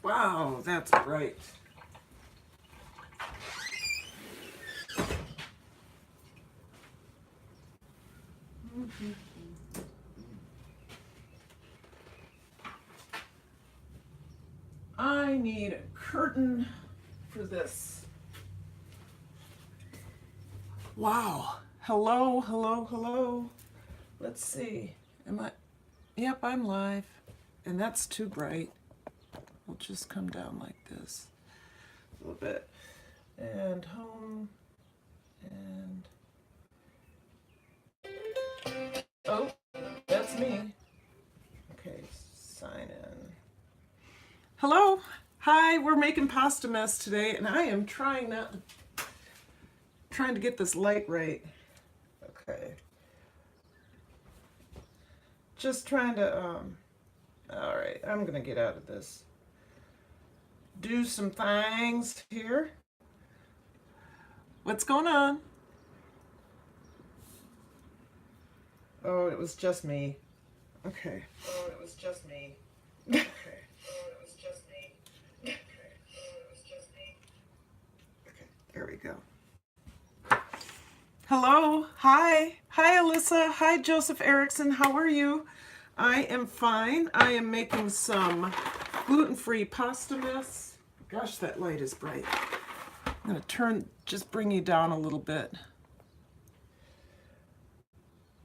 Wow, that's bright. I need a curtain for this. Wow. Hello, hello, hello. Let's see. Am I? Yep, I'm live. And that's too bright. We'll just come down like this a little bit. And home. And. Oh, that's me. Okay, sign in. Hello. Hi, we're making pasta mess today, and I am trying to get this light right. Okay. Just trying to, all right, I'm gonna get out of this. Do some things here. What's going on? Oh, it was just me. Okay. Oh, it was just me. Okay. Oh, it was just me. Okay. Oh, it was just me. Okay, there we go. Hello. Hi. Hi, Alyssa. Hi, Joseph Erickson. How are you? I am fine. I am making some gluten-free pasta mess. Gosh, that light is bright. I'm going to just bring you down a little bit.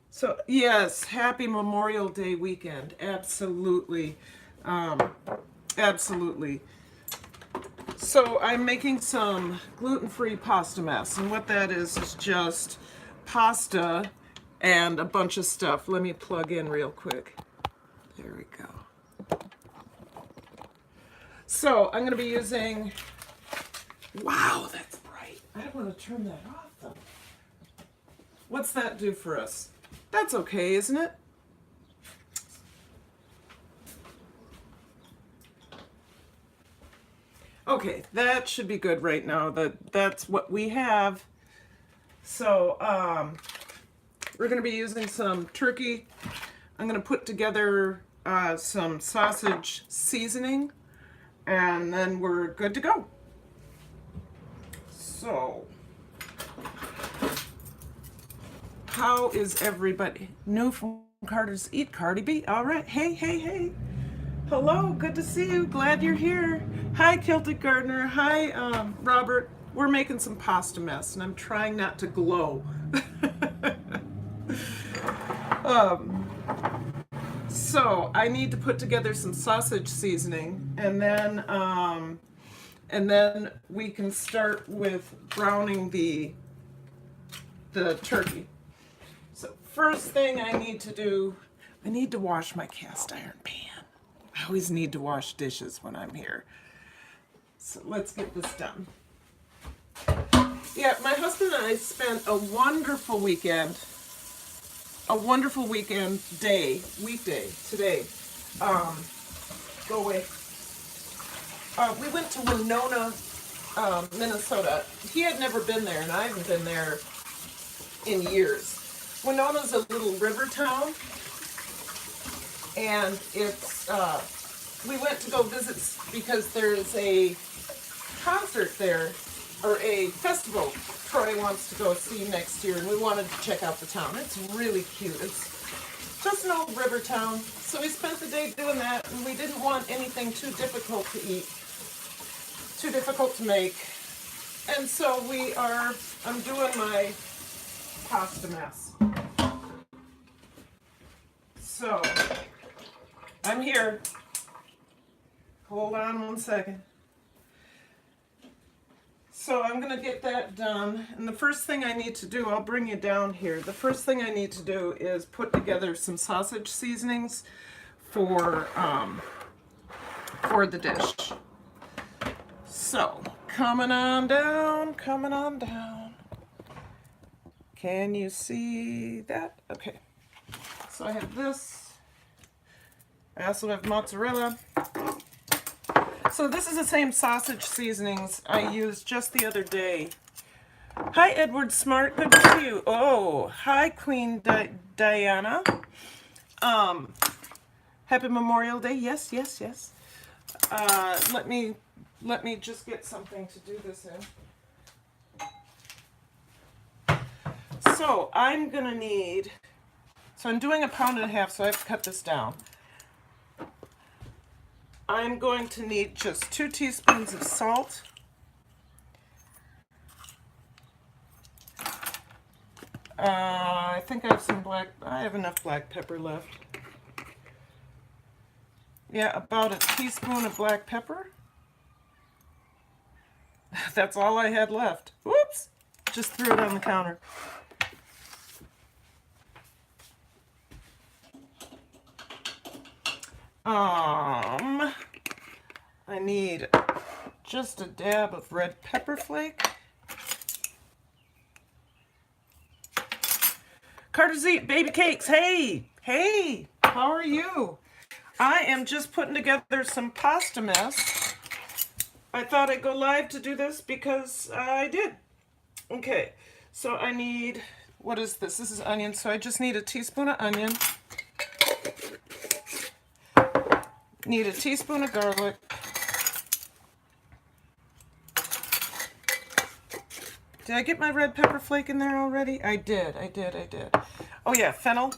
So, yes, happy Memorial Day weekend. Absolutely. Absolutely. So I'm making some gluten-free pasta mess, and what that is just pasta and a bunch of stuff. Let me plug in real quick. There we go. So I'm going to be using, wow, that's bright. I don't want to turn that off though. What's that do for us? That's okay, isn't it? Okay, that should be good right now. That's what we have. So we're going to be using some turkey. I'm going to put together some sausage seasoning, and then we're good to go. So, how is everybody? New from Carter's Eat, Cardi B. All right. Hey, hey, hey. Hello, good to see you. Glad you're here. Hi, Kilted Gardener. Hi, Robert. We're making some pasta mess, and I'm trying not to glow. So I need to put together some sausage seasoning, and then we can start with browning the turkey. So first thing I need to do, I need to wash my cast iron pan. I always need to wash dishes when I'm here. So let's get this done. Yeah, my husband and I spent a wonderful weekend weekday today. Go away. We went to Winona, Minnesota. He had never been there, and I haven't been there in years. Winona's a little river town, and it's, we went to go visit because there's a concert there, or a festival Troy wants to go see next year, and we wanted to check out the town. It's really cute. It's just an old river town. So we spent the day doing that, and we didn't want anything too difficult to eat, too difficult to make. And so I'm doing my pasta mess. So, I'm here. Hold on one second. So I'm going to get that done, and the first thing I need to do, I'll bring you down here. The first thing I need to do is put together some sausage seasonings for the dish. So, coming on down. Can you see that? Okay. So I have this. I also have mozzarella. So this is the same sausage seasonings I used just the other day. Hi, Edward Smart. Good to see you. Oh, hi, Queen Diana. Happy Memorial Day. Yes, yes, yes. Let me just get something to do this in. So I'm gonna need, so I'm doing 1.5 pounds, so I have to cut this down. I'm going to need just 2 teaspoons of salt. I think I have enough black pepper left. Yeah, about a teaspoon of black pepper. That's all I had left. Whoops! Just threw it on the counter. I need just a dab of red pepper flake. Carter's Eat Baby Cakes. Hey, how are you? I am just putting together some pasta mess. I thought I'd go live to do this because I did. Okay, so I need, what is this? This is onion, so I just need a teaspoon of onion. Need a teaspoon of garlic. Did I get my red pepper flake in there already? I did. Oh yeah, fennel.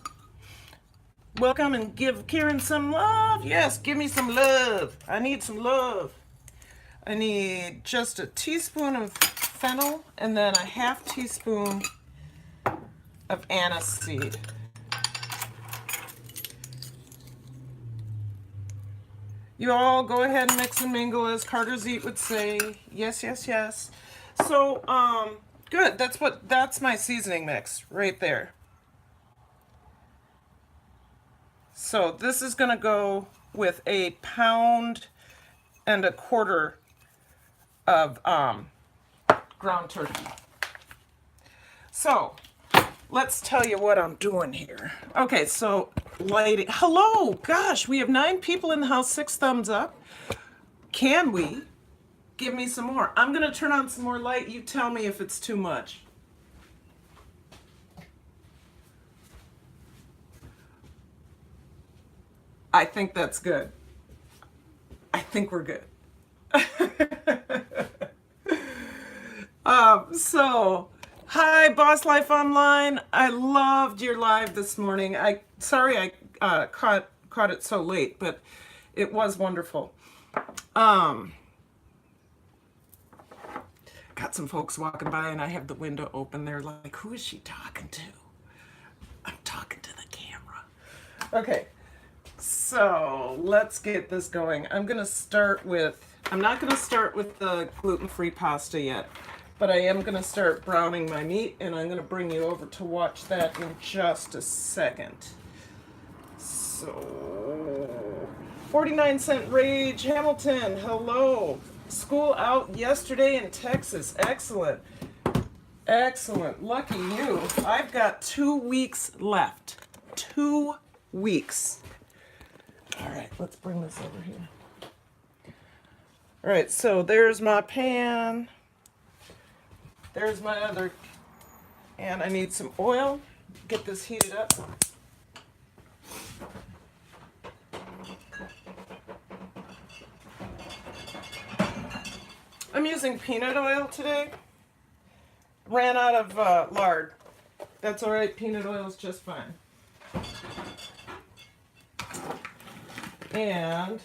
Welcome and give Karen some love. Yes, give me some love. I need some love. I need just a teaspoon of fennel and then a 1/2 teaspoon of anise seed. You all go ahead and mix and mingle, as Carter's Eat would say. Yes. So, good. That's my seasoning mix right there. So this is gonna go with 1.25 pounds of ground turkey. So let's tell you what I'm doing here. Okay, so lighting. Hello, gosh, we have 9 people in the house. 6 thumbs up. Can we? Give me some more. I'm gonna turn on some more light. You tell me if it's too much. I think that's good. I think we're good. So, hi, Boss Life Online. I loved your live this morning. Sorry I caught it so late, but it was wonderful. Got some folks walking by and I have the window open. They're like, who is she talking to? I'm talking to the camera. Okay, so let's get this going. I'm not going to start with the gluten-free pasta yet, but I am going to start browning my meat, and I'm going to bring you over to watch that in just a second. So, 49-cent Rage Hamilton, hello. School out yesterday in Texas. Excellent. Lucky you. I've got 2 weeks left. 2 weeks. All right, let's bring this over here. All right, so there's my pan. There's my other, and I need some oil. Get this heated up. I'm using peanut oil today. Ran out of lard. That's all right, peanut oil is just fine. And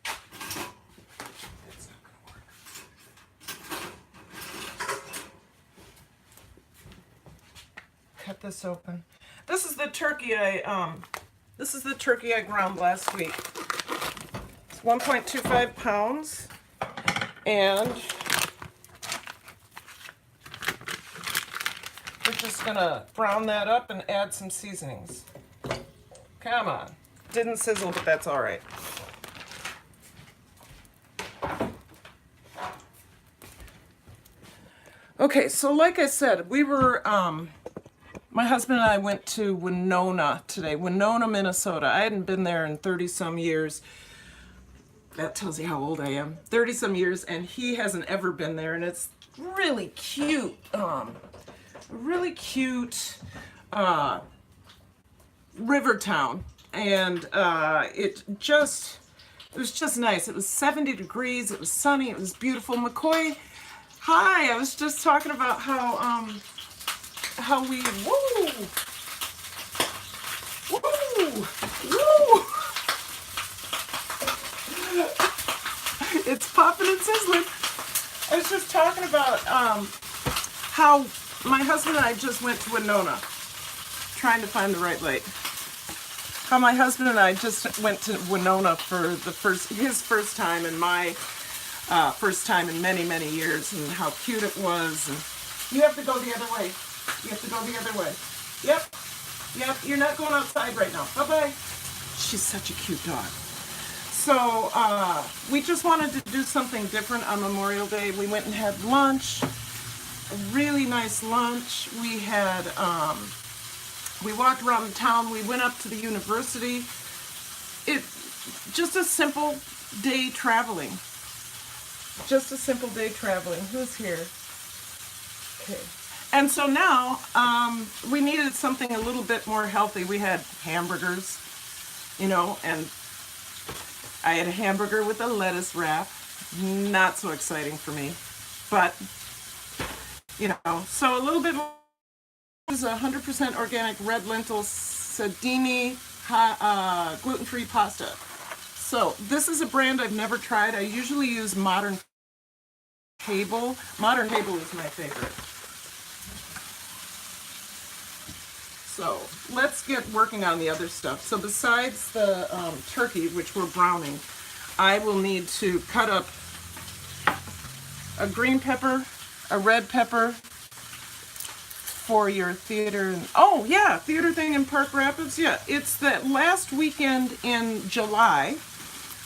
it's not gonna work. Cut this open. This is the turkey I ground last week. It's 1.25 pounds. And we're just gonna brown that up and add some seasonings. Come on. Didn't sizzle, but that's all right. Okay, so like I said, we were, my husband and I went to Winona today, Winona, Minnesota. I hadn't been there in 30-some years. That tells you how old I am. 30-some years, and he hasn't ever been there, and it's really cute. River town, and it just It was just nice. It was 70 degrees. It was sunny. It was beautiful. McCoy, hi. I was just talking about how we, woo, woo, woo. It's popping and sizzling. I was just talking about how my husband and I just went to Winona, trying to find the right light. How my husband and I just went to Winona for his first time and my first time in many, many years, and how cute it was. And you have to go the other way. You have to go the other way. Yep. Yep. You're not going outside right now. Bye-bye. She's such a cute dog. So we just wanted to do something different on Memorial Day. We went and had lunch, a really nice lunch. We had, we walked around the town. We went up to the university. Just a simple day traveling. Just a simple day traveling. Who's here? Okay. And so now we needed something a little bit more healthy. We had hamburgers, you know, and I had a hamburger with a lettuce wrap. Not so exciting for me, but, you know, so a little bit more. This is 100% organic red lentil sedini gluten-free pasta. So this is a brand I've never tried. I usually use Modern Table. Modern Table is my favorite. So let's get working on the other stuff. So besides the turkey, which we're browning, I will need to cut up a green pepper, a red pepper for your theater. Oh yeah, theater thing in Park Rapids. Yeah, it's that last weekend in July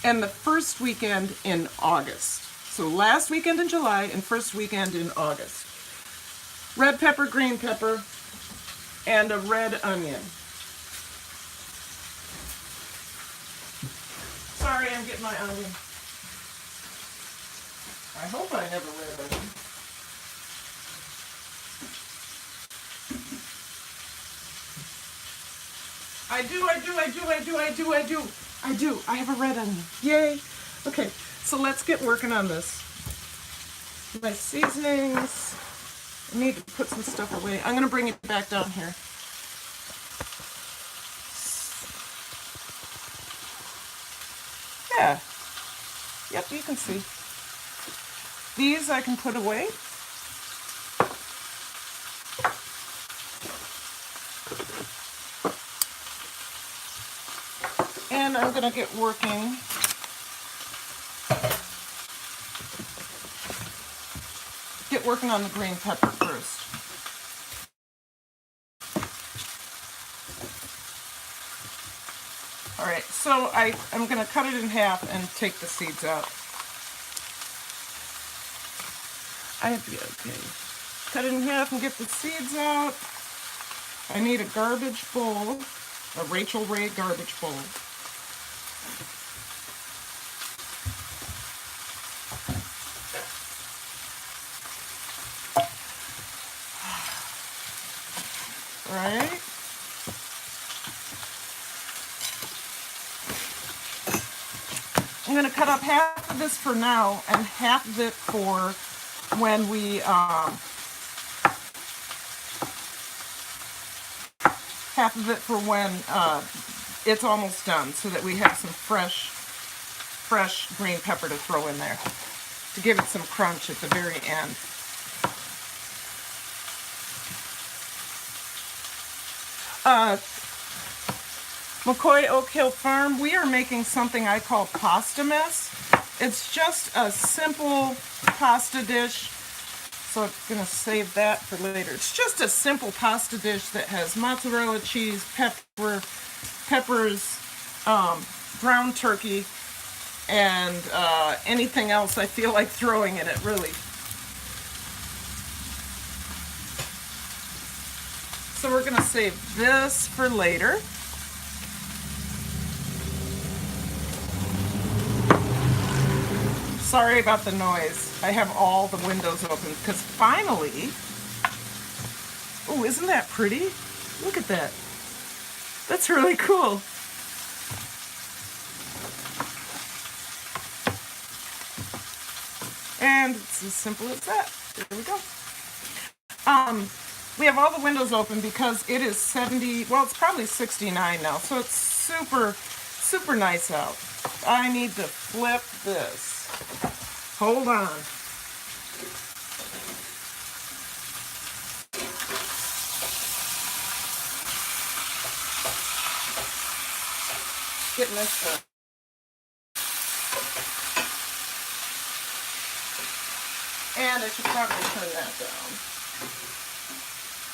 and the first weekend in August. So last weekend in July and first weekend in August. Red pepper, green pepper, and a red onion. Sorry, I'm getting my onion. I hope I never red onion. I do. I have a red onion. Yay. Okay, so let's get working on this. My seasonings. I need to put some stuff away. I'm going to bring it back down here. Yeah. Yep, you can see. These I can put away. And I'm going to get working. Get working on the green pepper first. All right, so I'm going to cut it in half and take the seeds out. Okay. Cut it in half and get the seeds out. I need a garbage bowl, a Rachel Ray garbage bowl. Right? I'm going to cut up half of this for now and half of it for when we it's almost done, so that we have some fresh green pepper to throw in there to give it some crunch at the very end. McCoy Oak Hill Farm, we are making something I call pasta mess. It's just a simple pasta dish, so I'm going to save that for later. It's just a simple pasta dish that has mozzarella cheese, peppers, ground turkey, and anything else I feel like throwing in it, really. So we're going to save this for later. Sorry about the noise. I have all the windows open because finally, oh, isn't that pretty? Look at that. That's really cool. And it's as simple as that. There we go. We have all the windows open because it is 70, well, it's probably 69 now, so it's super, super nice out. I need to flip this. Hold on. Getting this done. And I should probably turn that down.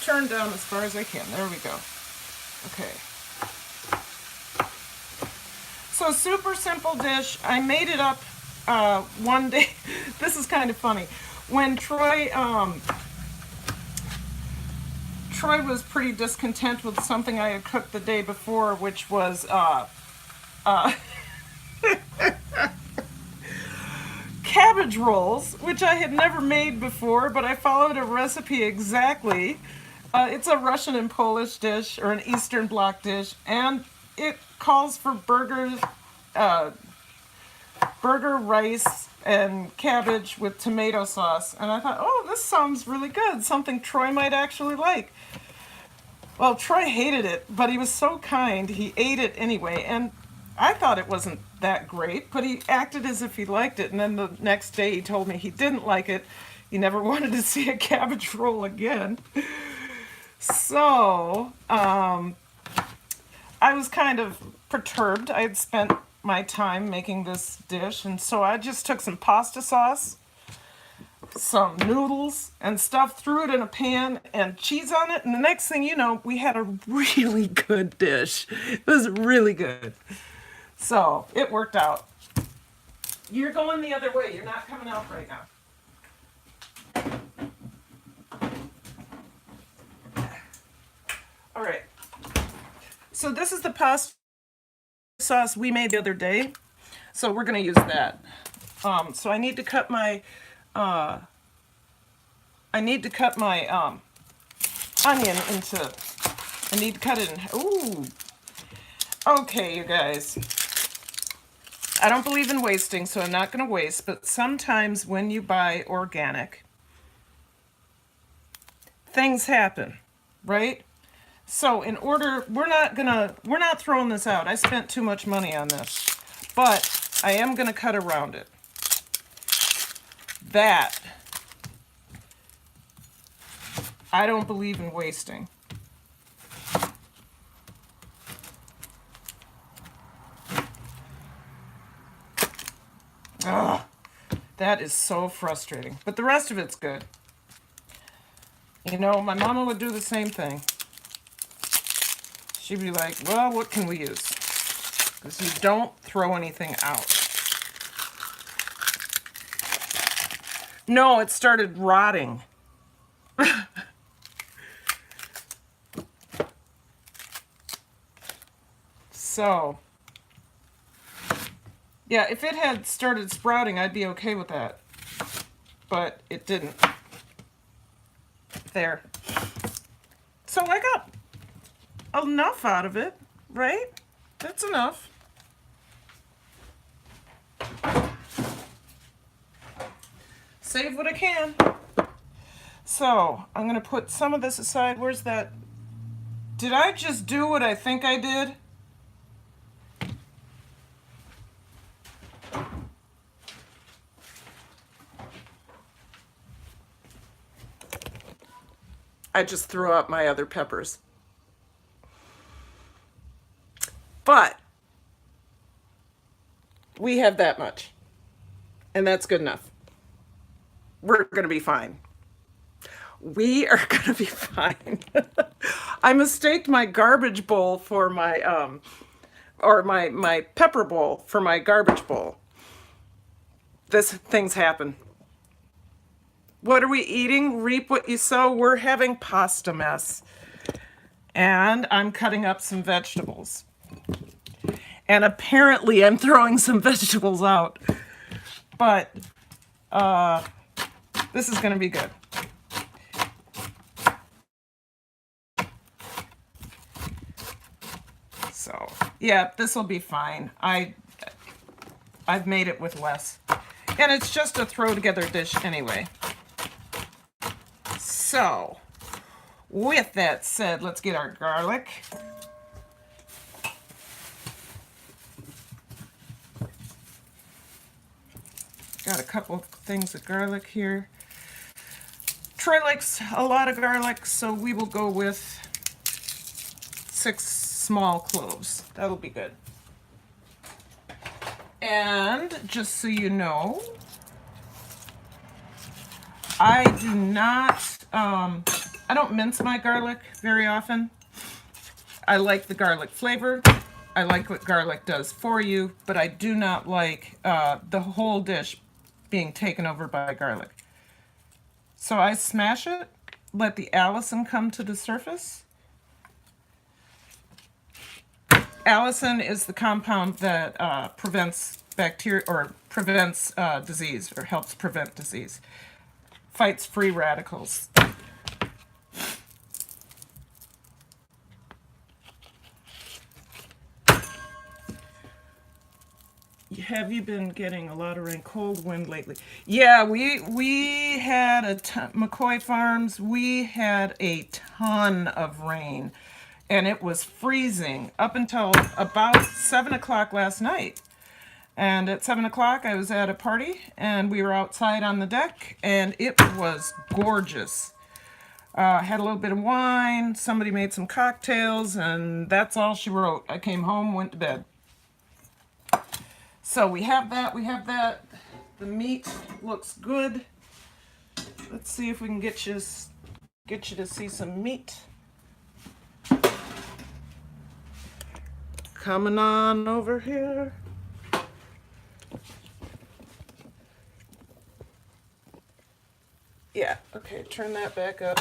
Turn down as far as I can. There we go. Okay. So super simple dish. I made it up one day. This is kind of funny. When Troy was pretty discontent with something I had cooked the day before, which was cabbage rolls, which I had never made before, but I followed a recipe exactly. It's a Russian and Polish dish, or an Eastern Bloc dish, and it calls for burger, rice, and cabbage with tomato sauce. And I thought, oh, this sounds really good, something Troy might actually like. Well, Troy hated it, but he was so kind, he ate it anyway, and I thought it wasn't that great, but he acted as if he liked it, and then the next day he told me he didn't like it. He never wanted to see a cabbage roll again. So, I was kind of perturbed. I had spent my time making this dish, and so I just took some pasta sauce, some noodles and stuff, threw it in a pan and cheese on it, and the next thing you know, we had a really good dish. It was really good. So, it worked out. You're going the other way. You're not coming out right now. All right. So this is the pasta sauce we made the other day. So we're going to use that. So I need to cut my onion into, I need to cut it in, ooh. Okay, you guys. I don't believe in wasting, so I'm not going to waste, but sometimes when you buy organic, things happen, right? So in order, we're not throwing this out. I spent too much money on this, but I am going to cut around it. That, I don't believe in wasting. Ugh, that is so frustrating. But the rest of it's good. You know, my mama would do the same thing. She'd be like, well, what can we use? Because you don't throw anything out. No, it started rotting. So, yeah, if it had started sprouting, I'd be okay with that. But it didn't. There. So I got enough out of it, right? That's enough. Save what I can. So I'm going to put some of this aside. Where's that? Did I just do what I think I did? I just threw out my other peppers. But we have that much, and that's good enough. We're going to be fine. We are going to be fine. I mistaked my garbage bowl for my, my pepper bowl for my garbage bowl. Things happen. What are we eating? Reap what you sow. We're having pasta mess. And I'm cutting up some vegetables. And apparently I'm throwing some vegetables out. But this is going to be good. So, yeah, this will be fine. I've made it with less. And it's just a throw together dish anyway. So, with that said, let's get our garlic. Got a couple things of garlic here. Troy likes a lot of garlic, so we will go with 6 small cloves. That'll be good. And just so you know, I do not, I don't mince my garlic very often. I like the garlic flavor. I like what garlic does for you, but I do not like the whole dish being taken over by garlic. So I smash it, let the allicin come to the surface. Allicin is the compound that prevents bacteria or prevents disease or helps prevent disease. Fights free radicals. Have you been getting a lot of rain, cold wind lately? Yeah, we had McCoy Farms, we had a ton of rain, and it was freezing up until about 7 o'clock last night. And at 7 o'clock, I was at a party, and we were outside on the deck, and it was gorgeous. Had a little bit of wine, somebody made some cocktails, and that's all she wrote. I came home, went to bed. So we have that, The meat looks good. Let's see if we can get you to see some meat. Coming on over here. Yeah, okay, turn that back up.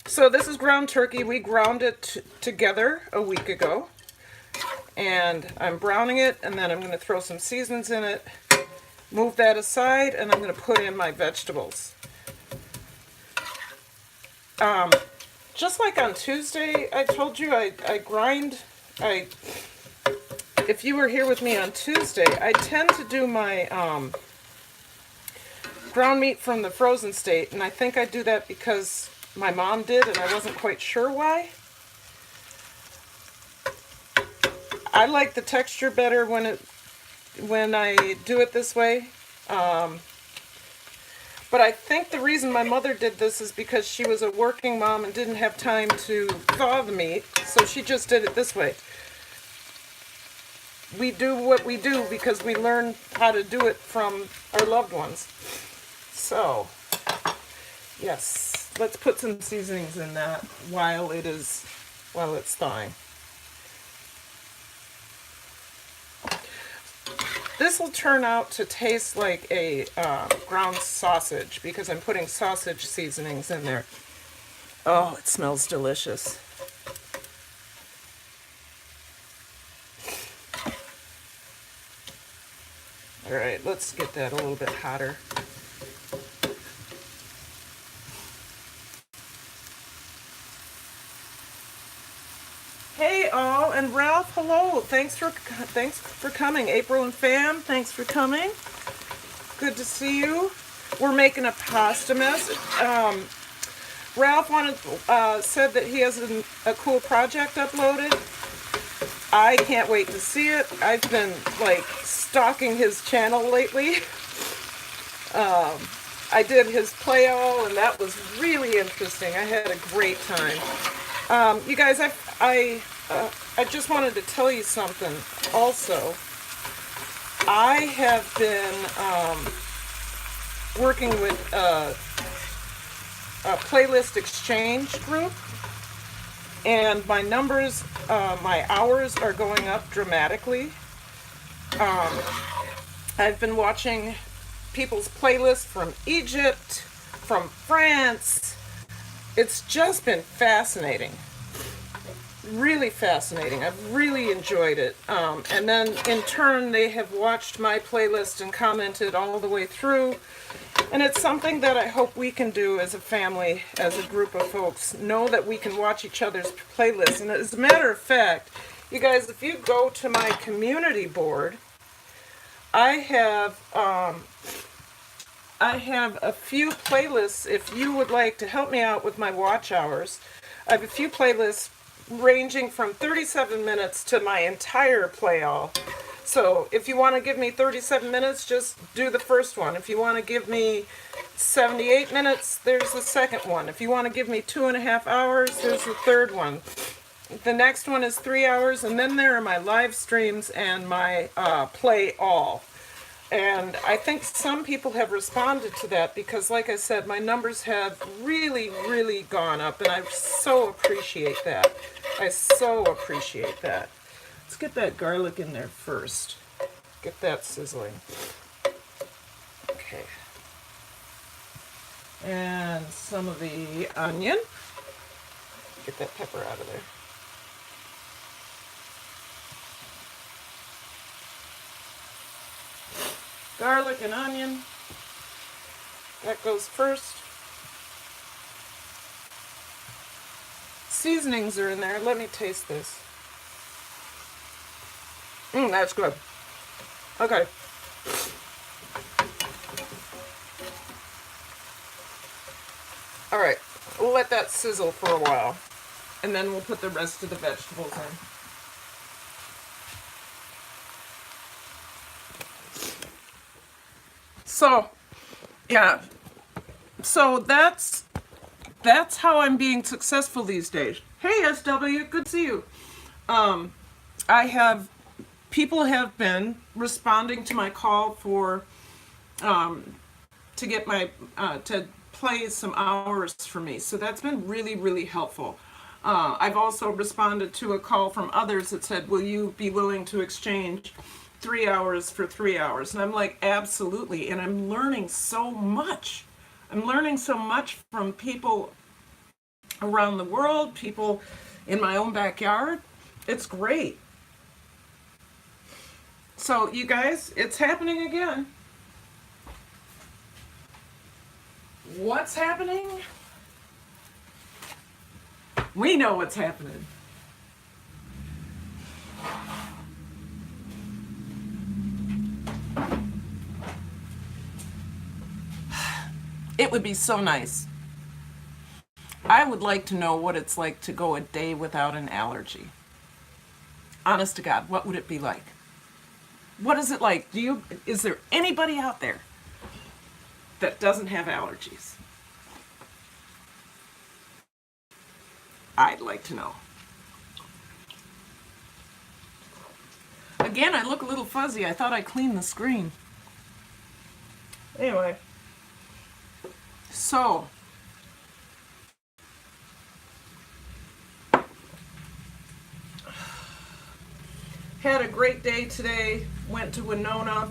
So this is ground turkey. We ground it together a week ago. And I'm browning it, and then I'm going to throw some seasonings in it, move that aside, and I'm going to put in my vegetables. Just like on Tuesday, I told you I grind. If you were here with me on Tuesday, I tend to do my ground meat from the frozen state, and I think I do that because my mom did, and I wasn't quite sure why. I like the texture better when I do it this way. But I think the reason my mother did this is because she was a working mom and didn't have time to thaw the meat, so she just did it this way. We do what we do because we learn how to do it from our loved ones. So, yes, let's put some seasonings in that while it's thawing. This will turn out to taste like a ground sausage because I'm putting sausage seasonings in there. Oh, it smells delicious. All right, let's get that a little bit hotter. Hey all, and Ralph, hello. Thanks for coming. April and Fam, thanks for coming. Good to see you. We're making a pasta mess. Ralph said that he has a cool project uploaded. I can't wait to see it. I've been like stalking his channel lately. I did his play-all, and that was really interesting. I had a great time. You guys, I just wanted to tell you something also. I have been working with a playlist exchange group, and my numbers, my hours are going up dramatically. I've been watching people's playlists from Egypt, from France. It's just been fascinating. Really fascinating. I've really enjoyed it. And then in turn, they have watched my playlist and commented all the way through. And it's something that I hope we can do as a family, as a group of folks, know that we can watch each other's playlists. And as a matter of fact, you guys, if you go to my community board, I have I have a few playlists if you would like to help me out with my watch hours. I have a few playlists ranging from 37 minutes to my entire play all. So if you want to give me 37 minutes, just do the first one. If you want to give me 78 minutes, there's the second one. If you want to give me 2.5 hours, there's the third one. The next one is 3 hours, and then there are my live streams and my play all. And I think some people have responded to that because, like I said, my numbers have really, really gone up, and I so appreciate that. I so appreciate that. Let's get that garlic in there first. Get that sizzling. Okay. And some of the onion. Get that pepper out of there. Garlic and onion. That goes first. Seasonings are in there. Let me taste this. That's good. Okay. All right. We'll let that sizzle for a while, and then we'll put the rest of the vegetables in. So, yeah. So that's how I'm being successful these days. Hey, SW, good to see you. People have been responding to my call for, to get my, to play some hours for me. So that's been really, really helpful. I've also responded to a call from others that said, will you be willing to exchange 3 hours for 3 hours? And I'm like, absolutely. And I'm learning so much. I'm learning so much from people around the world, people in my own backyard. It's great. So you guys, it's happening again. What's happening? We know what's happening. It would be so nice. I would like to know what it's like to go a day without an allergy. Honest to God, what would it be like? What is it like? Is there anybody out there that doesn't have allergies? I'd like to know. Again, I look a little fuzzy. I thought I cleaned the screen. Anyway. So, had a great day today. Went to Winona.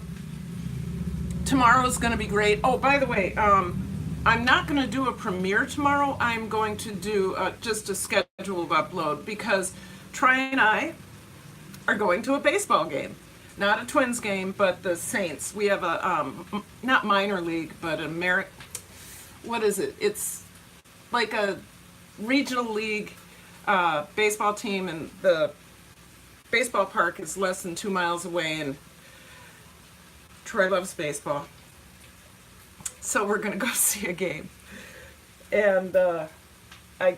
Tomorrow's going to be great. Oh, by the way, I'm not going to do a premiere tomorrow. I'm going to do just a scheduled upload because Troy and I are going to a baseball game. Not a Twins game, but the Saints. We have a, not minor league, but what is it? It's like a regional league baseball team, and the baseball park is less than 2 miles away, and Troy loves baseball. So we're going to go see a game. And I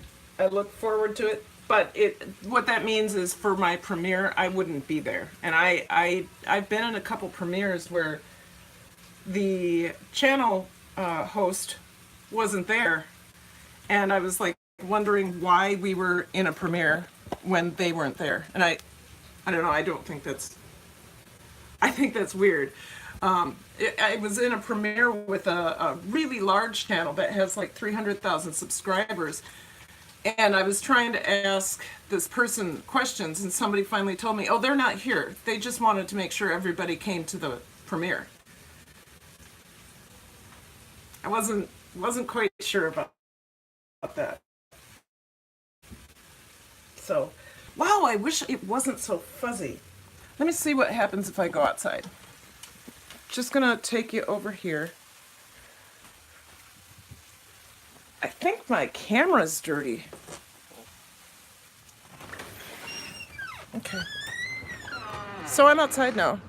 look forward to it. But what that means is for my premiere, I wouldn't be there. And I've been in a couple premieres where the channel host wasn't there. And I was like wondering why we were in a premiere when they weren't there. And I don't know, I think that's weird. I was in a premiere with a really large channel that has like 300,000 subscribers. And I was trying to ask this person questions, and somebody finally told me, oh, they're not here. They just wanted to make sure everybody came to the premiere. I wasn't quite sure about that. So, wow, I wish it wasn't so fuzzy. Let me see what happens if I go outside. Just gonna take you over here. I think my camera's dirty. Okay. So I'm outside now.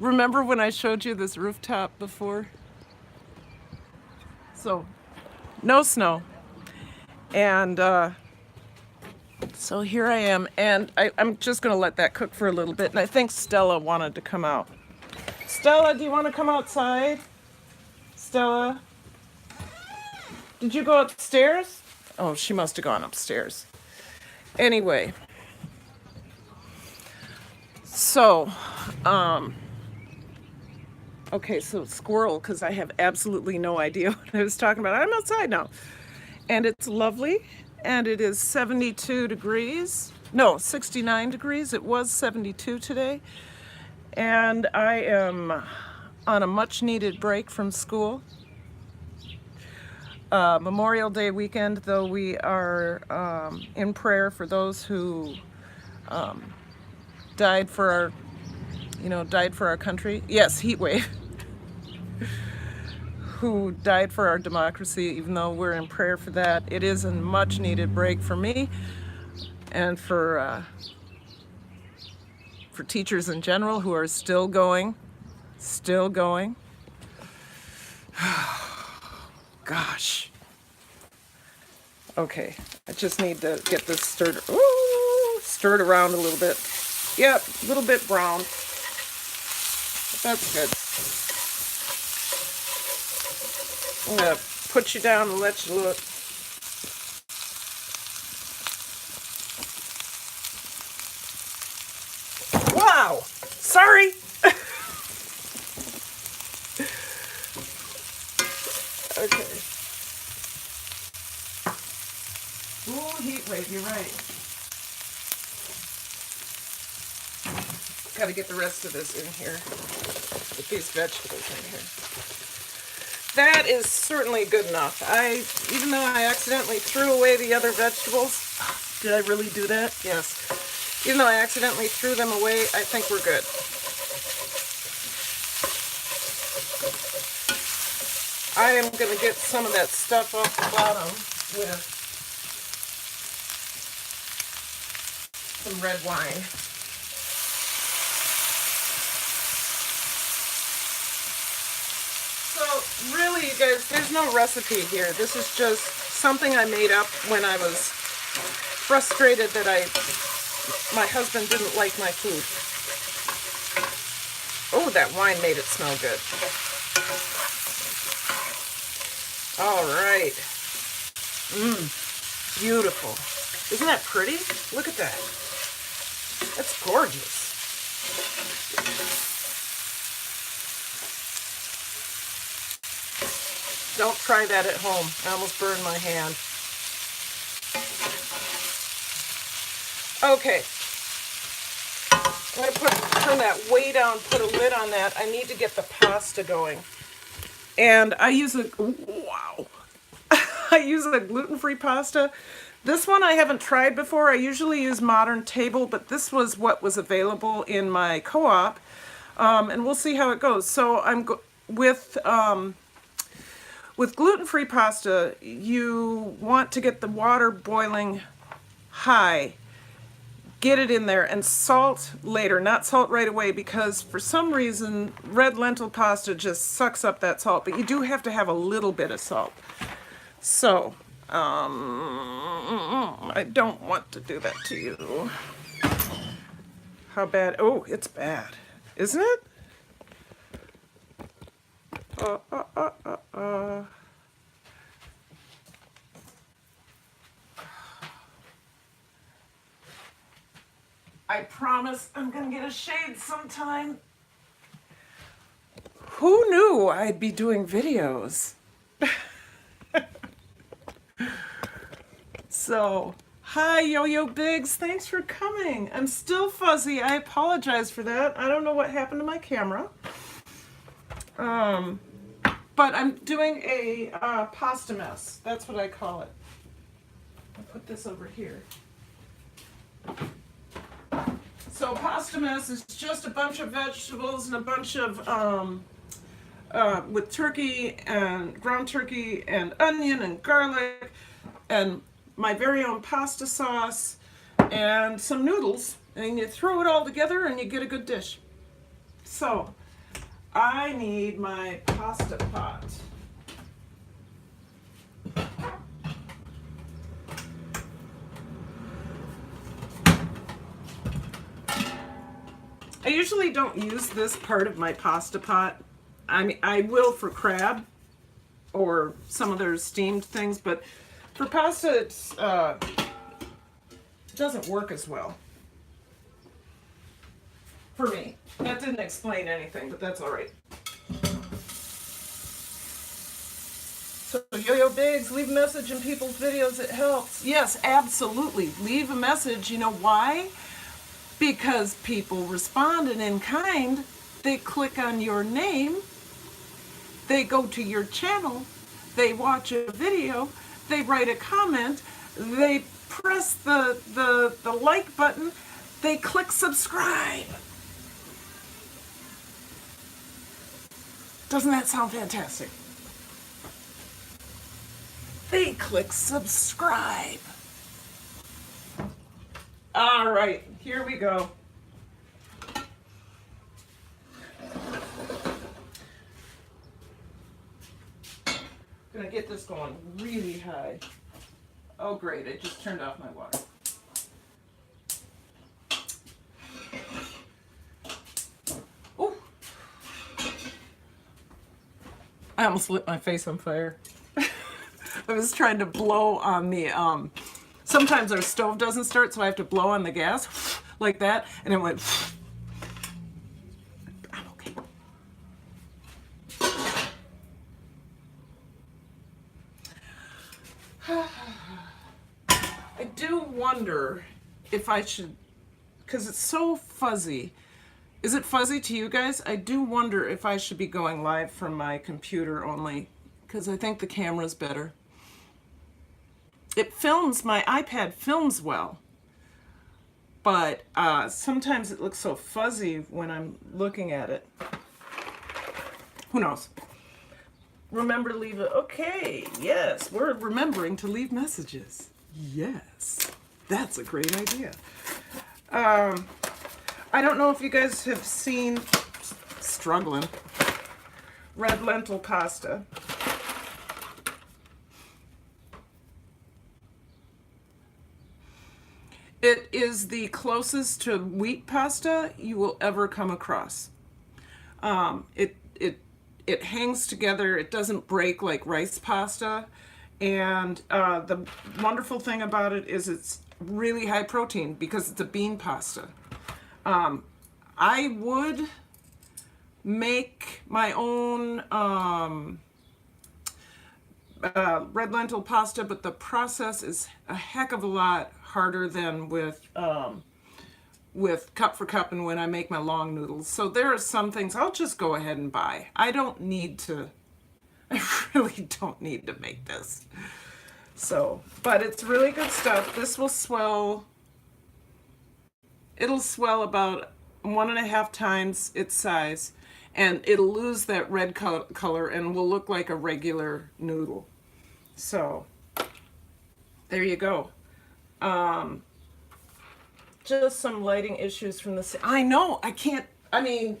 remember when I showed you this rooftop before? So, no snow. And so here I am, and I'm just going to let that cook for a little bit. And I think Stella wanted to come out. Stella, do you want to come outside? Stella? Did you go upstairs? Oh, she must have gone upstairs. Anyway. So, okay, so squirrel, because I have absolutely no idea what I was talking about. I'm outside now. And it's lovely. And it is 72 degrees. No, 69 degrees. It was 72 today. And I am on a much needed break from school. Memorial Day weekend, though, we are in prayer for those who died for our country. Yes, heat wave. Who died for our democracy, even though we're in prayer for that. It is a much needed break for me and for teachers in general who are still going. Gosh. Okay, I just need to get this stirred around a little bit. Yep, a little bit brown. That's good. I'm gonna put you down and let you look. Wow! Sorry! Okay. Ooh, heat wave, you're right. Gotta get the rest of this in here. Get these vegetables in here. That is certainly good enough. Even though I accidentally threw away the other vegetables, did I really do that? Yes. Even though I accidentally threw them away, I think we're good. I am going to get some of that stuff off the bottom with some red wine. So really, you guys, there's no recipe here. This is just something I made up when I was frustrated that my husband didn't like my food. Oh, that wine made it smell good. All right. Beautiful. Isn't that pretty? Look at that. That's gorgeous. Don't try that at home. I almost burned my hand. Okay. I'm going to turn that way down, put a lid on that. I need to get the pasta going. And I use I use a gluten-free pasta. This one I haven't tried before. I usually use Modern Table, but this was what was available in my co-op. And we'll see how it goes. So I'm with gluten-free pasta, you want to get the water boiling high. Get it in there, and salt later, not salt right away, because for some reason red lentil pasta just sucks up that salt, but you do have to have a little bit of salt. So I don't want to do that to you. How bad? Oh, it's bad, isn't it? I promise I'm gonna get a shade sometime. Who knew I'd be doing videos? So, hi Yo-Yo Biggs, thanks for coming. I'm still fuzzy, I apologize for that. I don't know what happened to my camera. But I'm doing a pasta mess. That's what I call it. I'll put this over here. So pasta mess is just a bunch of vegetables and a bunch of, with turkey and ground turkey and onion and garlic and my very own pasta sauce and some noodles. And you throw it all together and you get a good dish. So I need my pasta pot. I usually don't use this part of my pasta pot. I mean, I will for crab or some of their steamed things, but for pasta, it doesn't work as well. For me. That didn't explain anything, but that's all right. So, Yo-Yo Biggs, leave a message in people's videos. It helps. Yes, absolutely. Leave a message. You know why? Because people respond, and in kind, they click on your name, they go to your channel, they watch a video, they write a comment, they press the like button, they click subscribe. Doesn't that sound fantastic? They click subscribe. All right, here we go. Gonna get this going really high. Oh great, I just turned off my water. Oh, I almost lit my face on fire. I was trying to blow on the, sometimes our stove doesn't start, so I have to blow on the gas like that, and it went. I'm okay. I do wonder if I should, because it's so fuzzy. Is it fuzzy to you guys? I do wonder if I should be going live from my computer only, because I think the camera's better. It films, my iPad films well, but sometimes it looks so fuzzy when I'm looking at it. Who knows? Remember to leave a, okay, yes, we're remembering to leave messages. Yes, that's a great idea. I don't know if you guys have seen, struggling, red lentil pasta. It is the closest to wheat pasta you will ever come across. It hangs together. It doesn't break like rice pasta. And the wonderful thing about it is it's really high protein because it's a bean pasta. I would make my own red lentil pasta, but the process is a heck of a lot harder than with cup for cup and when I make my long noodles. So there are some things I'll just go ahead and buy. I don't need to, I really don't need to make this. So, but it's really good stuff. This will swell, it'll swell about 1.5 times its size, and it'll lose that red color and will look like a regular noodle. So there you go. Just some lighting issues from the, I know, I can't, I mean,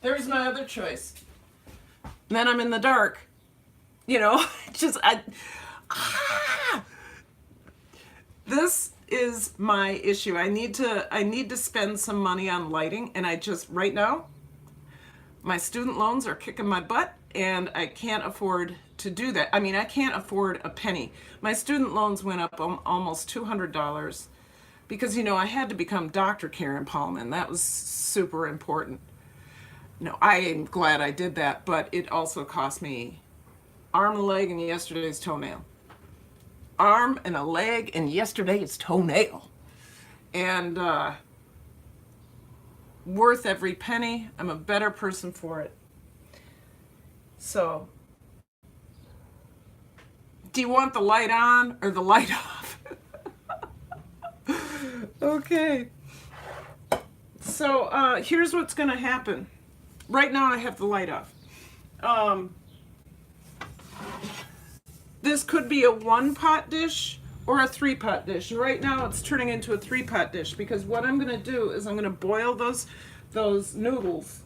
there's my other choice. And then I'm in the dark, you know, just, this is my issue. I need to spend some money on lighting, and I just, right now, my student loans are kicking my butt, and I can't afford to do that. I mean, I can't afford a penny. My student loans went up almost $200 because, you know, I had to become Dr. Karen Paulman. That was super important. No, I am glad I did that, but it also cost me arm and a leg and yesterday's toenail. Arm and a leg and yesterday's toenail. And worth every penny. I'm a better person for it. So, do you want the light on or the light off? Okay. So, here's what's going to happen. Right now I have the light off. This could be a 1-pot dish or a 3-pot dish. And right now it's turning into a 3-pot dish because what I'm going to do is I'm going to boil those those noodles.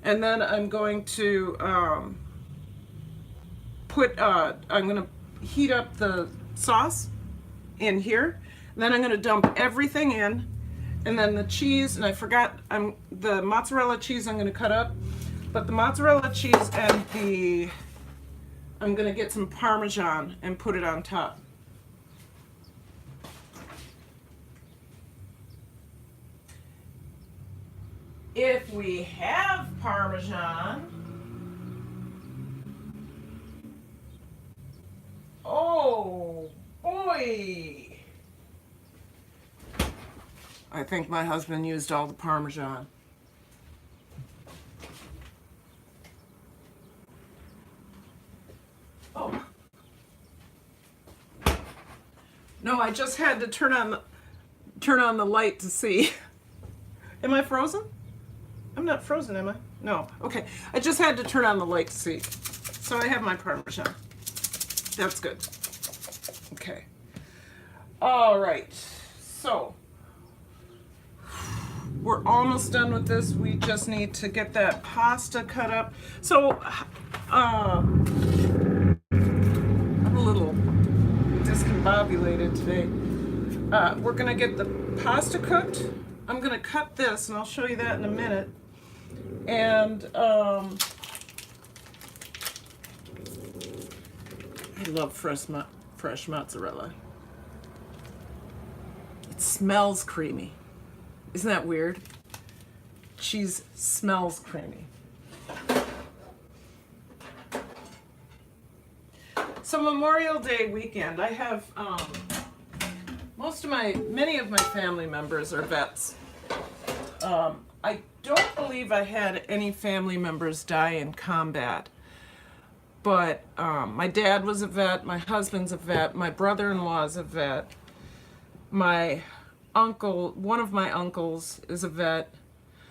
And then I'm going to I'm going to heat up the sauce in here. And then I'm going to dump everything in. And then the cheese, and I forgot, the mozzarella cheese I'm going to cut up. But the mozzarella cheese and I'm going to get some Parmesan and put it on top. If we have Parmesan, oh boy, I think my husband used all the Parmesan. Oh. No, I just had to turn on the light to see. Am I frozen? I'm not frozen, am I? No. Okay. I just had to turn on the light to see. So I have my Parmesan. That's good. Okay. All right. So we're almost done with this. We just need to get that pasta cut up. So I'm a little discombobulated today. We're going to get the pasta cooked. I'm going to cut this, and I'll show you that in a minute. And I love fresh mozzarella. It smells creamy. Isn't that weird? Cheese smells creamy. So Memorial Day weekend, I have many of my family members are vets. I don't believe I had any family members die in combat, but my dad was a vet, my husband's a vet, my brother-in-law is a vet, my uncle, one of my uncles is a vet.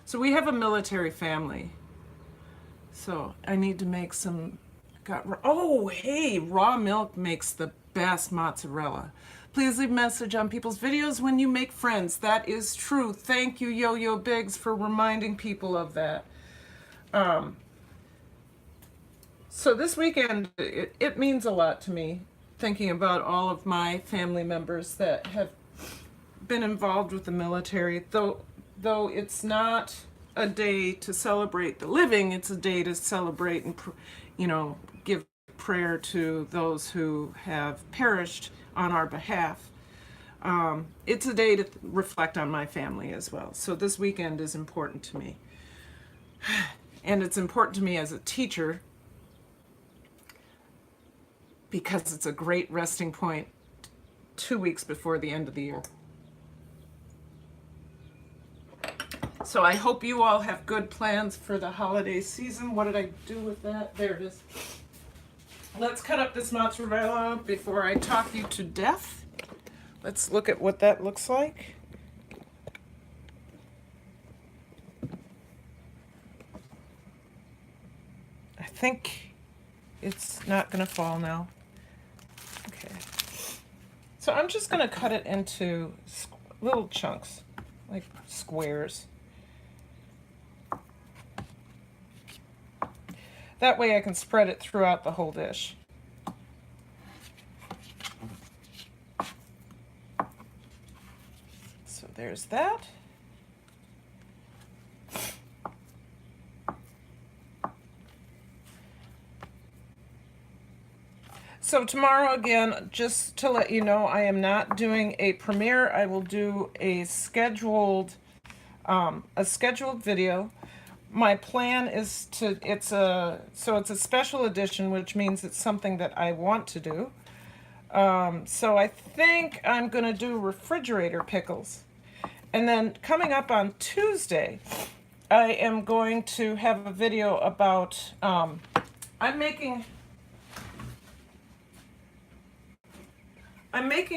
So we have a military family. So I need to make some, oh, hey, raw milk makes the best mozzarella. Please leave a message on people's videos when you make friends. That is true. Thank you, Yo-Yo Biggs, for reminding people of that. So this weekend, it means a lot to me, thinking about all of my family members that have been involved with the military. Though it's not a day to celebrate the living, it's a day to celebrate and, give prayer to those who have perished on our behalf. It's a day to reflect on my family as well. So this weekend is important to me. And it's important to me as a teacher because it's a great resting point 2 weeks before the end of the year. So I hope you all have good plans for the holiday season. What did I do with that? There it is. Let's cut up this mozzarella before I talk you to death. Let's look at what that looks like. I think it's not going to fall now. Okay. So I'm just going to cut it into little chunks, like squares. That way I can spread it throughout the whole dish. So there's that. So tomorrow, again, just to let you know, I am not doing a premiere. I will do a scheduled video. My plan is to, it's a special edition, which means it's something that I want to do. So I think I'm going to do refrigerator pickles. And then coming up on Tuesday, I am going to have a video about, I'm making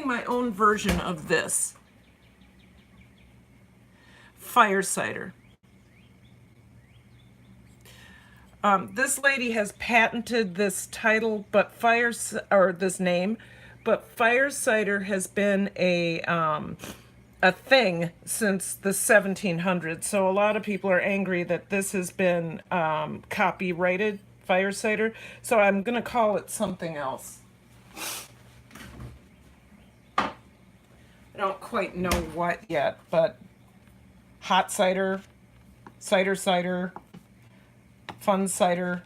my own version of this. Fire cider. This lady has patented this title, this name, but fire cider has been a a thing since the 1700s. So a lot of people are angry that this has been copyrighted, fire cider. So I'm going to call it something else. I don't quite know what yet, but hot cider, cider, fun cider.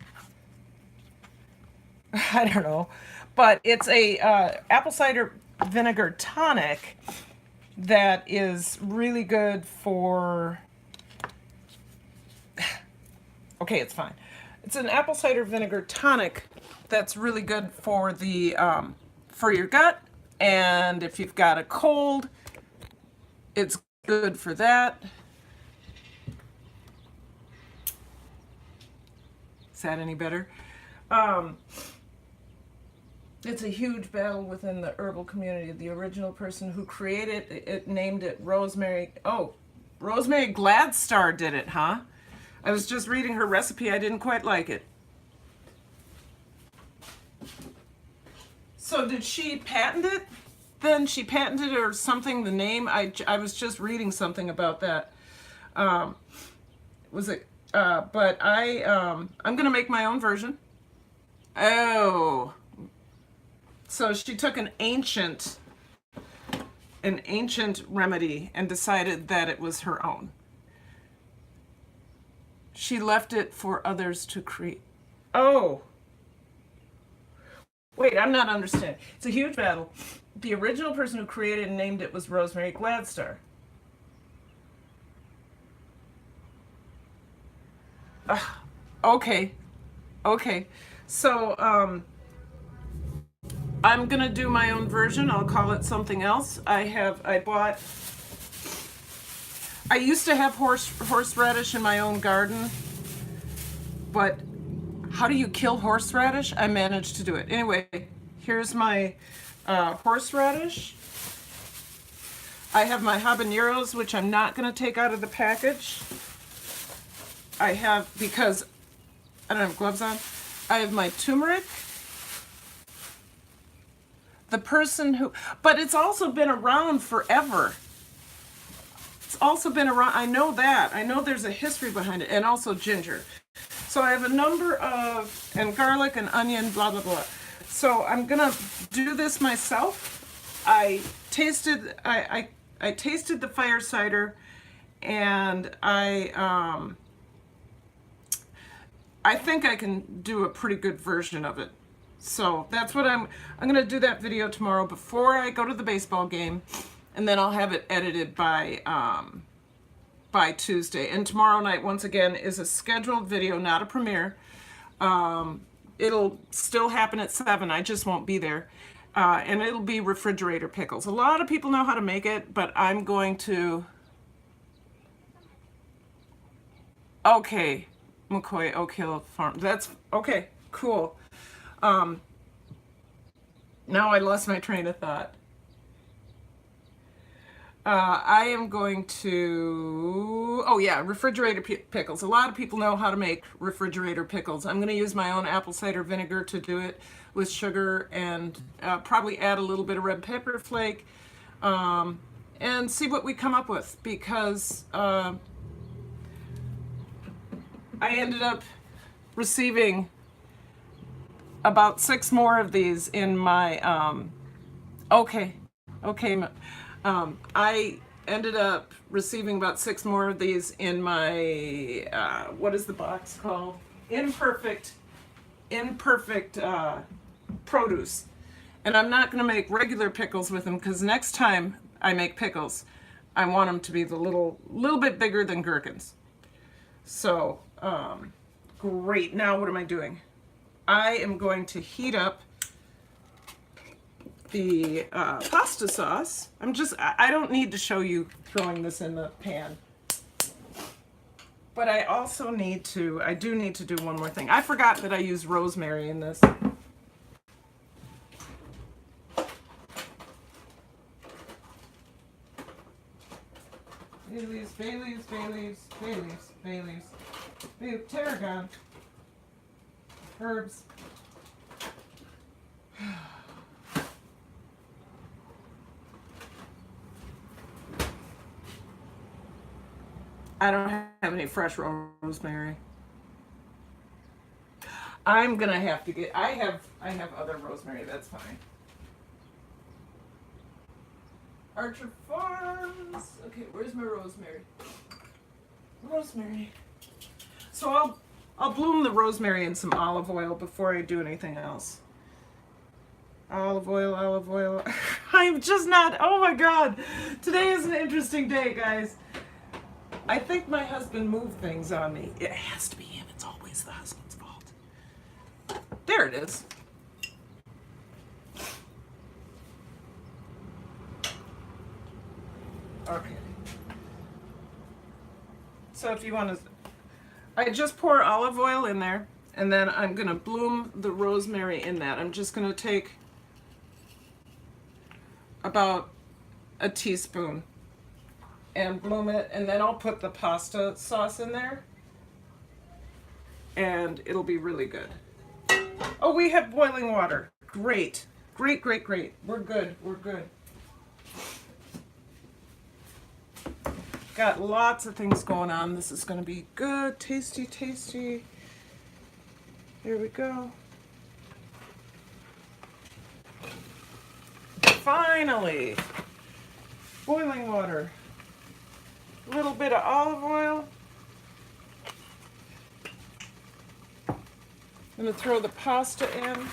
I don't know. But it's a apple cider vinegar tonic that is really good for... Okay, it's fine. It's an apple cider vinegar tonic that's really good for the for your gut, and if you've got a cold, it's good for that. Is that any better? It's a huge battle within the herbal community. The original person who created it named it Rosemary. Oh, Rosemary Gladstar did it, huh? I was just reading her recipe. I didn't quite like it. So did she patent it? Then she patented it or something, the name? I was just reading something about that. Was it? But I'm going to make my own version. Oh. So she took an ancient remedy and decided that it was her own. She left it for others to create. Oh. Wait, I'm not understanding. It's a huge battle. The original person who created and named it was Rosemary Gladstar. Okay. So, I'm gonna do my own version. I'll call it something else. I used to have horseradish in my own garden, but how do you kill horseradish? I managed to do it. Anyway, here's my horseradish. I have my habaneros, which I'm not gonna take out of the package. I have, because I don't have gloves on, I have my turmeric. The person who, but it's also been around forever. It's also been around, I know that. I know there's a history behind it, and also ginger. So I have a number of, and garlic and onion, blah, blah, blah. So I'm gonna do this myself. I tasted the fire cider, and I think I can do a pretty good version of it. So that's what I'm gonna do that video tomorrow before I go to the baseball game, and then I'll have it edited by Tuesday. And tomorrow night, once again, is a scheduled video, not a premiere. It'll still happen at 7. I just won't be there. And it'll be refrigerator pickles. A lot of people know how to make it, but I'm going to... Okay, McCoy Oak Hill Farm. That's okay, cool. Now I lost my train of thought. I am going to, oh yeah, refrigerator pickles. A lot of people know how to make refrigerator pickles. I'm going to use my own apple cider vinegar to do it with sugar, and probably add a little bit of red pepper flake, and see what we come up with, because I ended up receiving about 6 more of these in my, I ended up receiving about 6 more of these in my, what is the box called? Imperfect produce. And I'm not going to make regular pickles with them, because next time I make pickles, I want them to be the little bit bigger than gherkins. So, great. Now what am I doing? I am going to heat up the pasta sauce. I don't need to show you throwing this in the pan. But I also I do need to do one more thing. I forgot that I used rosemary in this. Bay leaves, tarragon, herbs. I don't have any fresh rosemary. I'm gonna have to get. I have other rosemary. That's fine. Archer Farms. Okay, where's my rosemary? Rosemary. So I'll bloom the rosemary in some olive oil before I do anything else. Olive oil, olive oil. I'm just not. Oh my God, today is an interesting day, guys. I think my husband moved things on me. It has to be him. It's always the husband's fault. There it is. Okay. So if you want to, I just pour olive oil in there, and then I'm going to bloom the rosemary in that. I'm just going to take about a teaspoon and bloom it, and then I'll put the pasta sauce in there, and it'll be really good. Oh, we have boiling water. Great. Great, great, great. We're good. We're good. Got lots of things going on. This is going to be good. Tasty, tasty. Here we go. Finally. Boiling water. A little bit of olive oil. I'm going to throw the pasta in.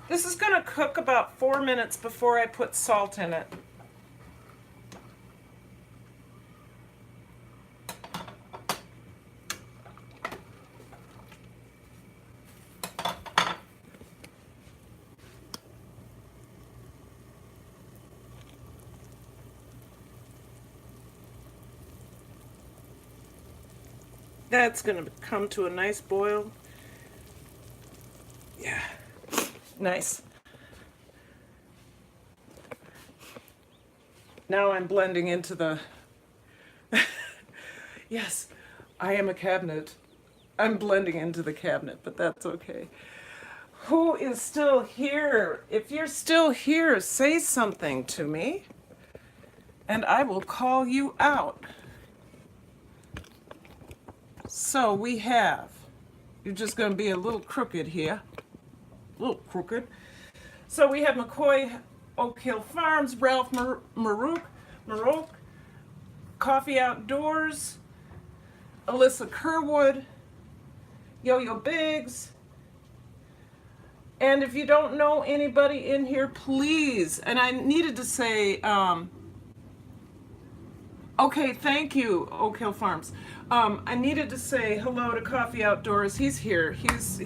This is going to cook about 4 minutes before I put salt in it. That's going to come to a nice boil. Yeah. Nice. Now I'm blending into the... Yes, I am a cabinet. I'm blending into the cabinet, but that's okay. Who is still here? If you're still here, say something to me, and I will call you out. So we have... You're just going to be a little crooked here. A little crooked. So we have McCoy Oak Hill Farms, Ralph Marouk, Coffee Outdoors, Alyssa Kerwood, Yo-Yo Biggs. And if you don't know anybody in here, please, and I needed to say, okay, thank you, Oak Hill Farms. I needed to say hello to Coffee Outdoors. He's here. He's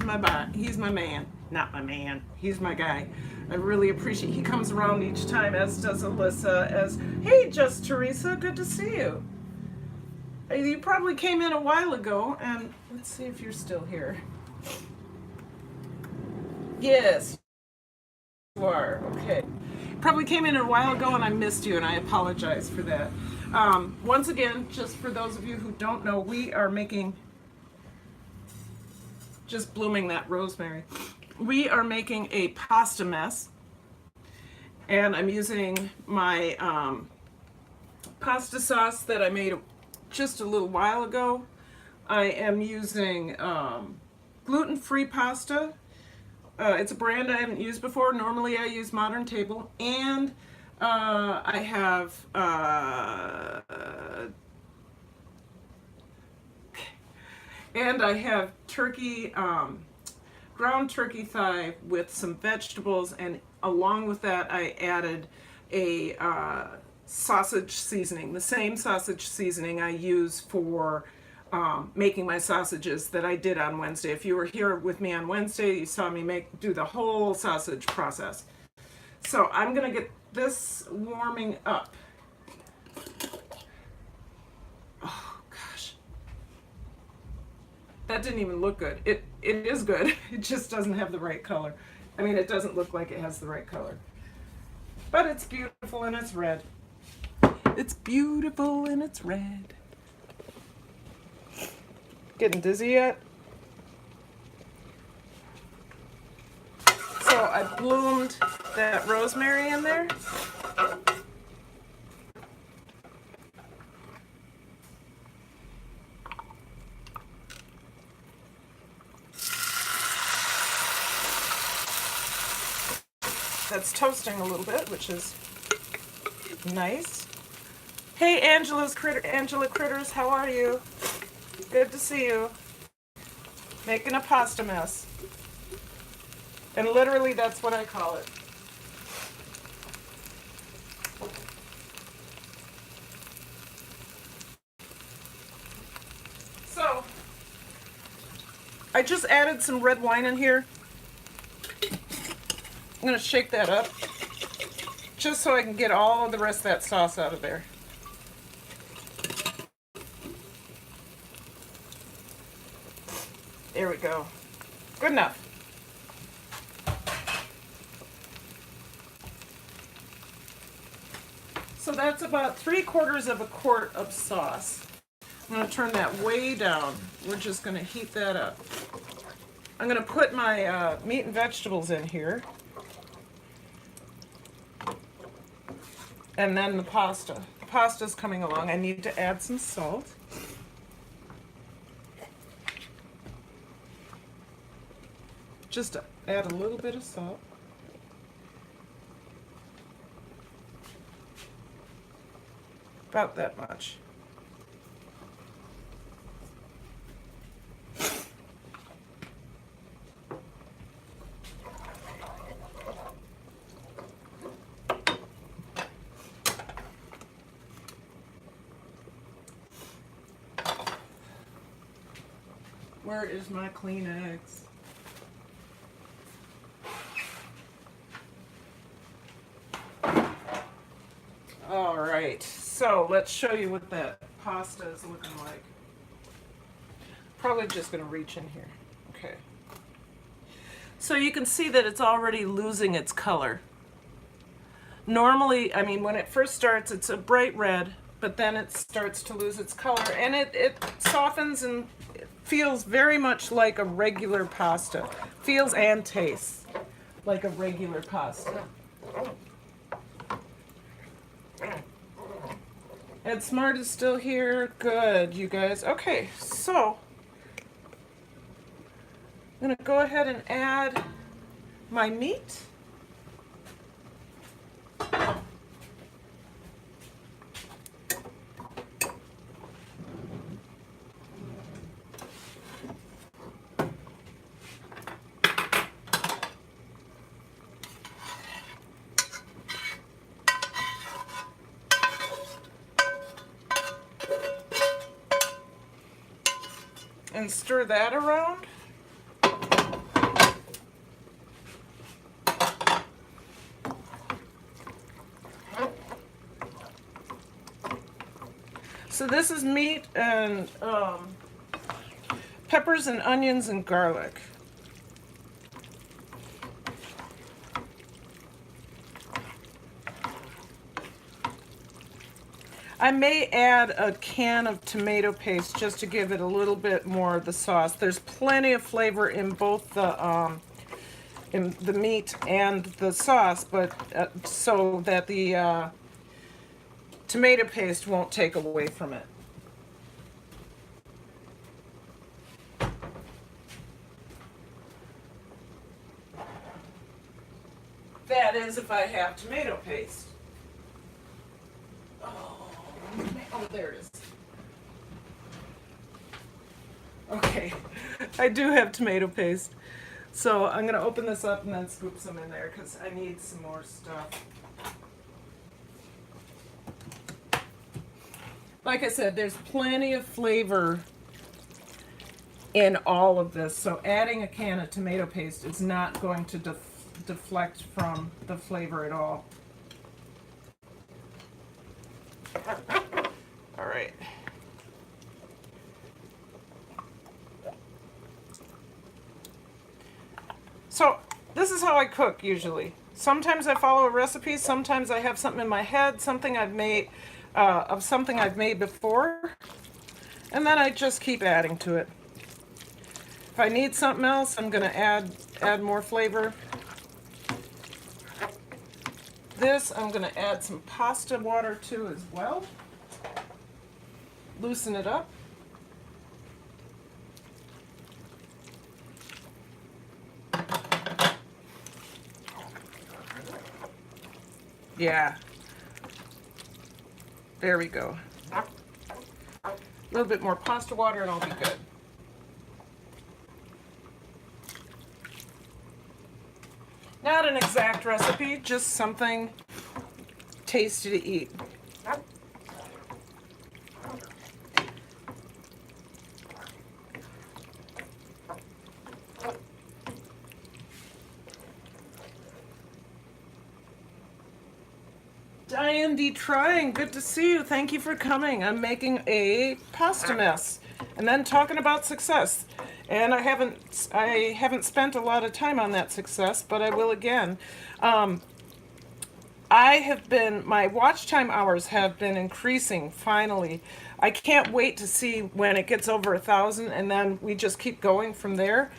my man. Not my man. He's my guy. I really appreciate. He comes around each time, as does Alyssa. Hey, Just Teresa, good to see you. You probably came in a while ago, and let's see if you're still here. Yes, you are. Okay. Probably came in a while ago and I missed you, and I apologize for that. Once again, just for those of you who don't know, we are making, just blooming that rosemary. We are making a pasta mess, and I'm using my pasta sauce that I made just a little while ago. I am using gluten-free pasta. It's a brand I haven't used before. Normally I use Modern Table, and I have turkey, ground turkey thigh with some vegetables, and along with that I added a sausage seasoning, the same sausage seasoning I use for making my sausages that I did on Wednesday. If you were here with me on Wednesday, you saw me do the whole sausage process. So I'm gonna get this warming up. Oh gosh, that didn't even look good. It is good. It just doesn't have the right color. I mean, it doesn't look like it has the right color, but it's beautiful and it's red. It's beautiful and it's red. Getting dizzy yet? So I bloomed that rosemary in there. That's toasting a little bit, which is nice. Hey, Angela Critters, how are you? Good to see you. Making a pasta mess. And literally, that's what I call it. So, I just added some red wine in here. I'm going to shake that up just so I can get all of the rest of that sauce out of there. There we go. Good enough. So that's about 3/4 of a quart of sauce. I'm going to turn that way down. We're just going to heat that up. I'm going to put my meat and vegetables in here. And then the pasta. The pasta's coming along. I need to add some salt. Just add a little bit of salt. About that much. Where is my Kleenex? All right, so let's show you what that pasta is looking like. Probably just gonna reach in here. Okay. So you can see that it's already losing its color. Normally, I mean, when it first starts, it's a bright red, but then it starts to lose its color, and it softens and it feels very much like a regular pasta. Feels and tastes like a regular pasta. Ed Smart is still here. Good, you guys. Okay, so I'm gonna go ahead and add my meat. And stir that around. So this is meat and peppers and onions and garlic. I may add a can of tomato paste just to give it a little bit more of the sauce. There's plenty of flavor in both the meat and the sauce, but so that the tomato paste won't take away from it. That is if I have tomato paste. Oh, there it is. Okay, I do have tomato paste. So I'm going to open this up and then scoop some in there because I need some more stuff. Like I said, there's plenty of flavor in all of this. So adding a can of tomato paste is not going to deflect from the flavor at all. All right. So this is how I cook usually. Sometimes I follow a recipe, sometimes I have something in my head, something I've made before, and then I just keep adding to it. If I need something else, I'm gonna add more flavor. This, I'm gonna add some pasta water to as well. Loosen it up. Yeah. There we go. A little bit more pasta water and I'll be good. Not an exact recipe, just something tasty to eat. Diane D. Trying, good to see you. Thank you for coming. I'm making a pasta mess and then talking about success. And I haven't spent a lot of time on that success, but I will again. My watch time hours have been increasing finally. I can't wait to see when it gets over 1,000 and then we just keep going from there.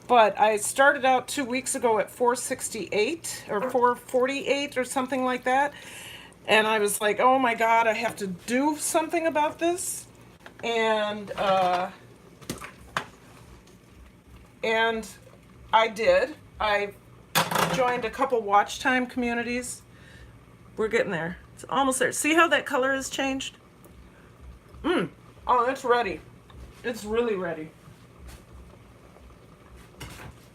But I started out 2 weeks ago at 468 or 448 or something like that. And I was like, oh my God, I have to do something about this. And I did. I joined a couple watch time communities. We're getting there. It's almost there. See how that color has changed? Oh, it's ready. It's really ready.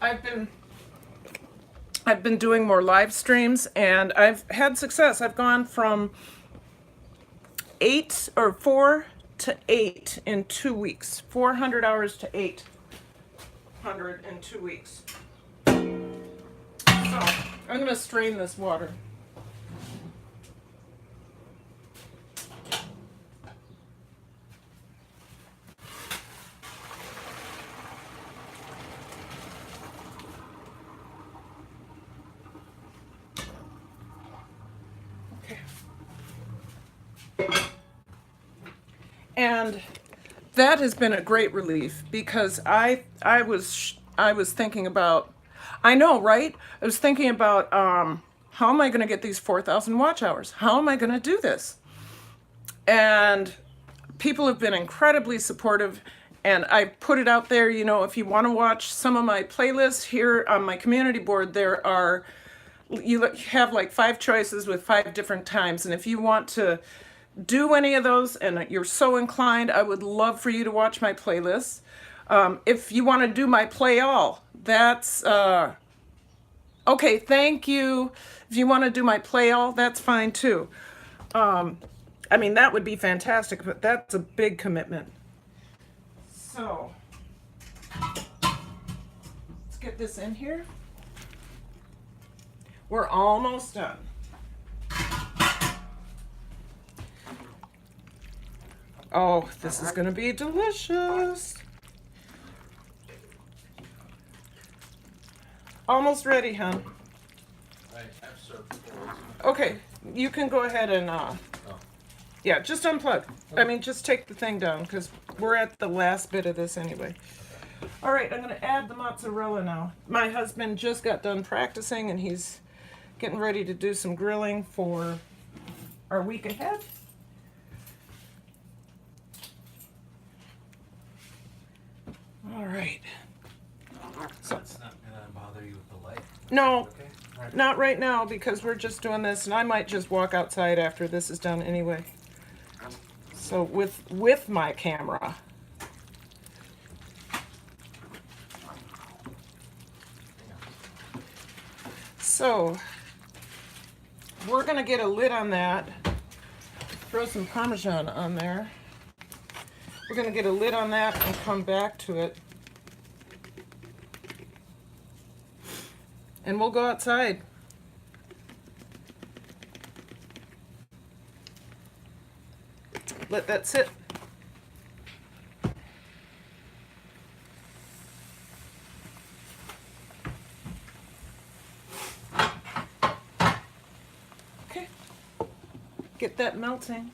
I've been doing more live streams and I've had success. I've gone from 4 to 8 in 2 weeks. 400 hours to 800 in 2 weeks. So I'm gonna strain this water. And that has been a great relief because I was thinking about, I know, right? I was thinking about how am I going to get these 4,000 watch hours? How am I going to do this? And people have been incredibly supportive. And I put it out there, you know, if you want to watch some of my playlists here on my community board, you have like 5 choices with 5 different times. And if you want to do any of those and you're so inclined, I would love for you to watch my playlists. If you want to do my play all, that's okay, thank you. If you want to do my play all, that's fine too. I mean, that would be fantastic, but that's a big commitment. So let's get this in here. We're almost done. Oh, this is going to be delicious. Almost ready, hon. I have served before. Okay, you can go ahead and, yeah, just unplug. I mean, just take the thing down because we're at the last bit of this anyway. All right, I'm going to add the mozzarella now. My husband just got done practicing and he's getting ready to do some grilling for our week ahead. All right. So it's not gonna bother you with the light? No, Okay. All right. not right now because we're just doing this and I might just walk outside after this is done anyway. So with my camera. So we're gonna get a lid on that. Throw some Parmesan on there. We're gonna get a lid on that and come back to it. And we'll go outside. Let that sit. Okay. Get that melting.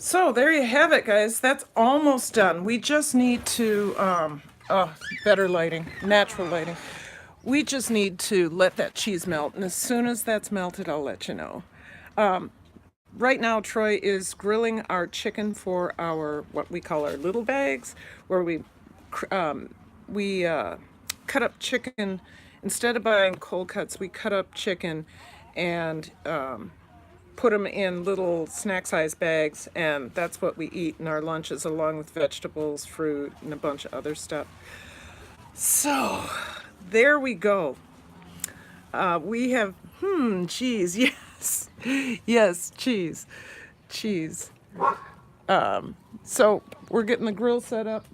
So there you have it, guys. That's almost done. We just need to, better lighting, natural lighting. We just need to let that cheese melt, and as soon as that's melted, I'll let you know. Right now, Troy is grilling our chicken for our, what we call our little bags, where we cut up chicken. Instead of buying cold cuts, we cut up chicken and put them in little snack-sized bags, and that's what we eat in our lunches, along with vegetables, fruit, and a bunch of other stuff. So, there we go. We have, cheese, yes. Yes, cheese. Cheese. So, we're getting the grill set up.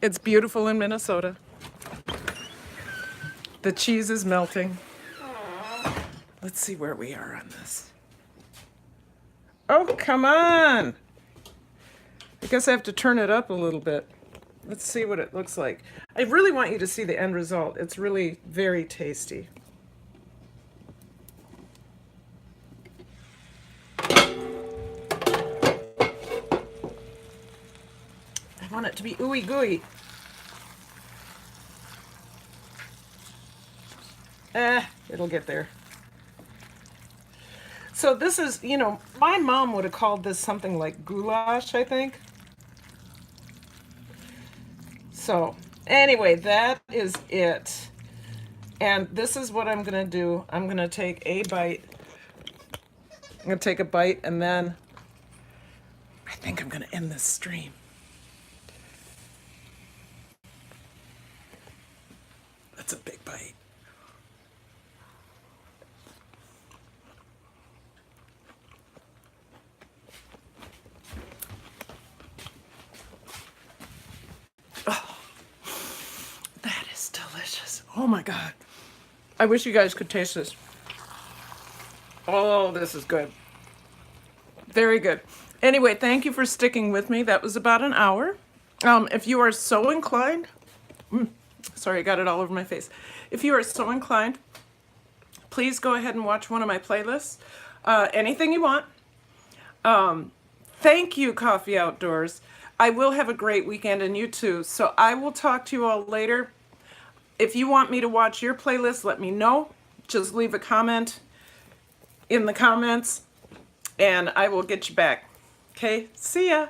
It's beautiful in Minnesota. The cheese is melting. Let's see where we are on this. Oh, come on! I guess I have to turn it up a little bit. Let's see what it looks like. I really want you to see the end result. It's really very tasty. I want it to be ooey gooey. It'll get there. So this is, you know, my mom would have called this something like goulash, I think. So anyway, that is it. And this is what I'm going to do. I'm going to take a bite. I'm going to take a bite, and then I think I'm going to end this stream. That's a big bite. Oh, that is delicious. Oh my God. I wish you guys could taste this. Oh, this is good. Very good. Anyway, thank you for sticking with me. That was about an hour. If you are so inclined, sorry, I got it all over my face. If you are so inclined, please go ahead and watch one of my playlists. Anything you want. Thank you, Coffee Outdoors. I will have a great weekend, and you too. So I will talk to you all later. If you want me to watch your playlist, let me know. Just leave a comment in the comments, and I will get you back. Okay, see ya.